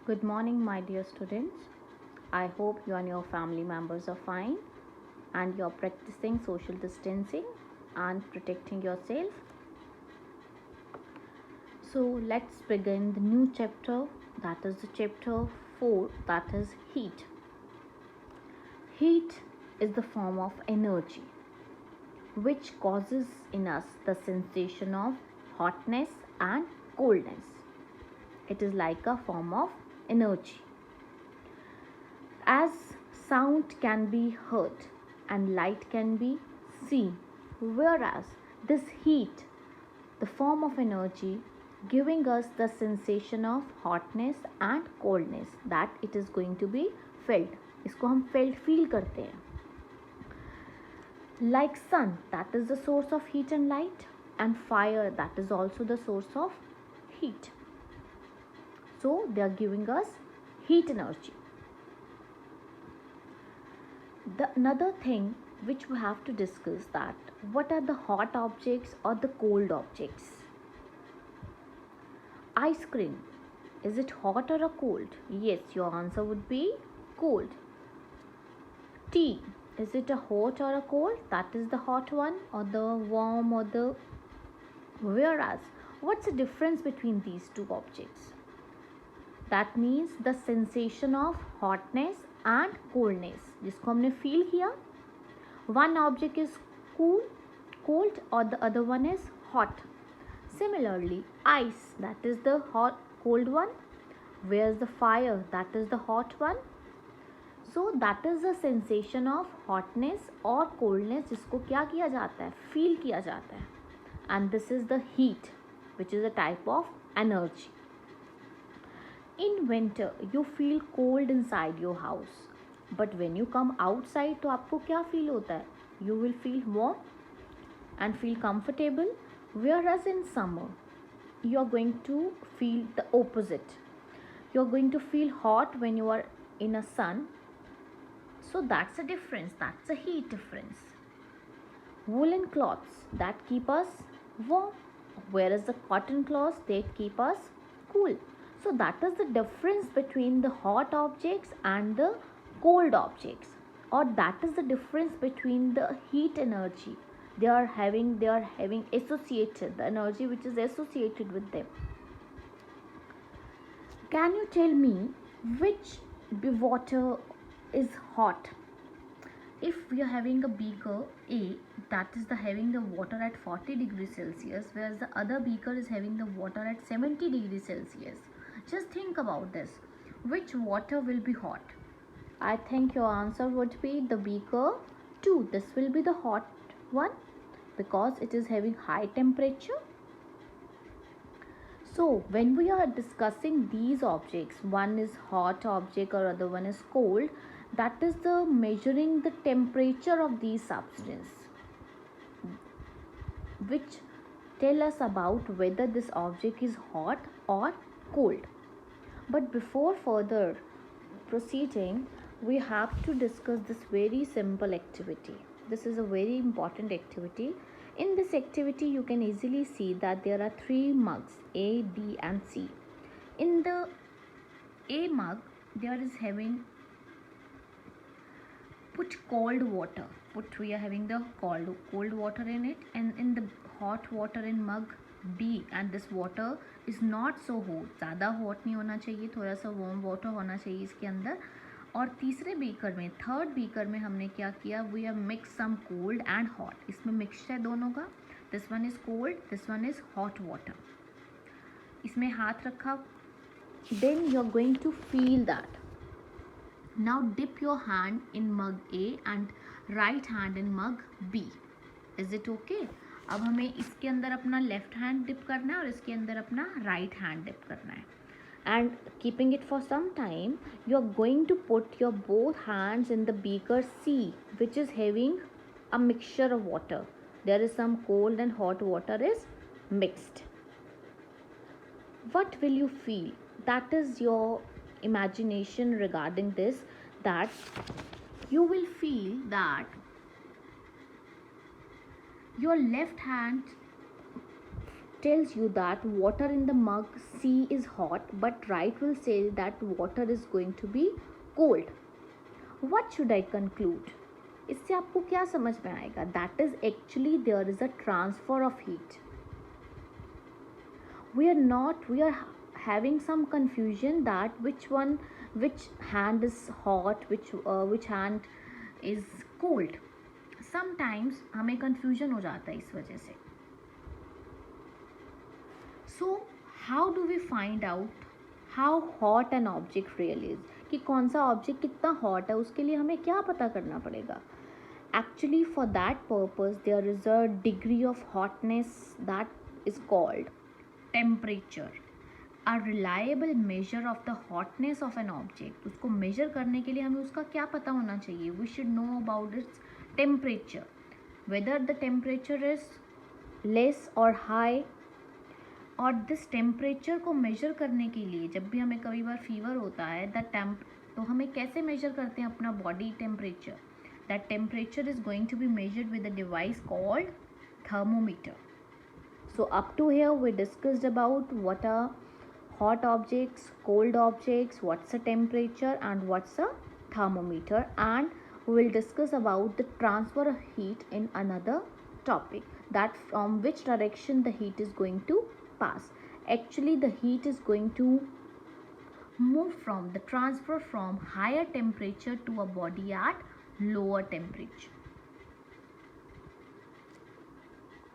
Good morning, my dear students. I hope you and your family members are fine and you're practicing social distancing and protecting yourself. So, let's begin the new chapter, that is the chapter 4, that is heat. Heat is the form of energy which causes in us the sensation of hotness and coldness. It is like a form of energy. As sound can be heard and light can be seen, whereas this heat, the form of energy, giving us the sensation of hotness and coldness, that it is going to be felt. इसको हम feel करते हैं. Like sun, that is the source of heat and light, and fire, that is also the source of heat. So they are giving us heat energy. Another thing which we have to discuss, that what are the hot objects or the cold objects. Ice cream, is it hot or a cold? Yes, your answer would be cold. Tea, is it a hot or a cold? That is the hot one, or the warm, or the... Whereas what's the difference between these two objects? That means the sensation of hotness and coldness, जिसको हमने feel किया. One object is cold, or the other one is hot. Similarly, ice, that is the cold one, whereas the fire, that is the hot one. So that is the sensation of hotness or coldness, जिसको क्या किया जाता है, feel किया जाता है. And this is the heat, which is a type of energy. In winter, you feel cold inside your house, but when you come outside, तो आपको क्या feel होता है? You will feel warm and feel comfortable. Whereas in summer, you are going to feel the opposite. You are going to feel hot when you are in a sun. So that's a difference. That's a heat difference. Woolen cloths, that keep us warm, whereas the cotton cloths, they keep us cool. So that is the difference between the hot objects and the cold objects, or that is the difference between the heat energy they are having associated, the energy which is associated with them. Can you tell me which water is hot? If we are having a beaker A, that is having the water at 40 degrees Celsius, whereas the other beaker is having the water at 70 degrees Celsius. Just think about this. Which water will be hot? I think your answer would be the beaker 2. This will be the hot one because it is having high temperature. So when we are discussing these objects, one is hot object or other one is cold, that is the measuring the temperature of these substances, which tell us about whether this object is hot or cold. But before further proceeding, we have to discuss this very simple activity. This is a very important activity. In this activity, you can easily see that there are 3 mugs, A, B and C. In the A mug, there is having put cold water. We are having the cold water in it, and in the hot water in mug B, and this water is not so hot, ज़्यादा hot नहीं होना चाहिए, थोड़ा सा warm water होना चाहिए इसके अंदर. और तीसरे बीकर में, थर्ड बीकर में हमने क्या किया, we have mix some cold and hot. इसमें मिक्सचर है दोनों का. This one is cold, this one is hot water. इसमें हाथ रखा. Then you are going to feel that. Now dip your hand in mug A and right hand in mug B. Is it okay? अब हमें इसके अंदर अपना left hand dip करना है और इसके अंदर अपना राइट हैंड डिप करना है. And keeping it for some time, you are going to put your both hands in the beaker C, which is having a mixture of water. There is some cold and hot water is mixed. What will you feel? That is your imagination regarding this, that you will feel that your left hand tells you that water in the mug C is hot, but right will say that water is going to be cold. What should I conclude? इससे आपको क्या समझ में आएगा? That is actually there is a transfer of heat. We are having some confusion that which hand is hot, which hand is cold. Sometimes हमें confusion हो जाता है इस वजह से. So how do we find out how hot an object really is? कि कौन सा ऑब्जेक्ट कितना हॉट है, उसके लिए हमें क्या पता करना पड़ेगा? Actually, for that purpose, there is a degree of hotness that is called temperature. A reliable measure of the hotness of an object. उसको measure करने के लिए हमें उसका क्या पता होना चाहिए? We should know about its temperature. Whether the temperature is less or high. और दिस टेम्परेचर को मेजर करने के लिए जब भी हमें कभी बार फीवर होता है तो हमें कैसे मेजर करते हैं अपना body temperature? That temperature is going to be measured with a device called thermometer. So up to here we discussed about what are hot objects, cold objects, what's the temperature and what's a thermometer, and we will discuss about the transfer of heat in another topic, that from which direction the heat is going to pass. Actually the heat is going to move from the transfer from higher temperature to a body at lower temperature.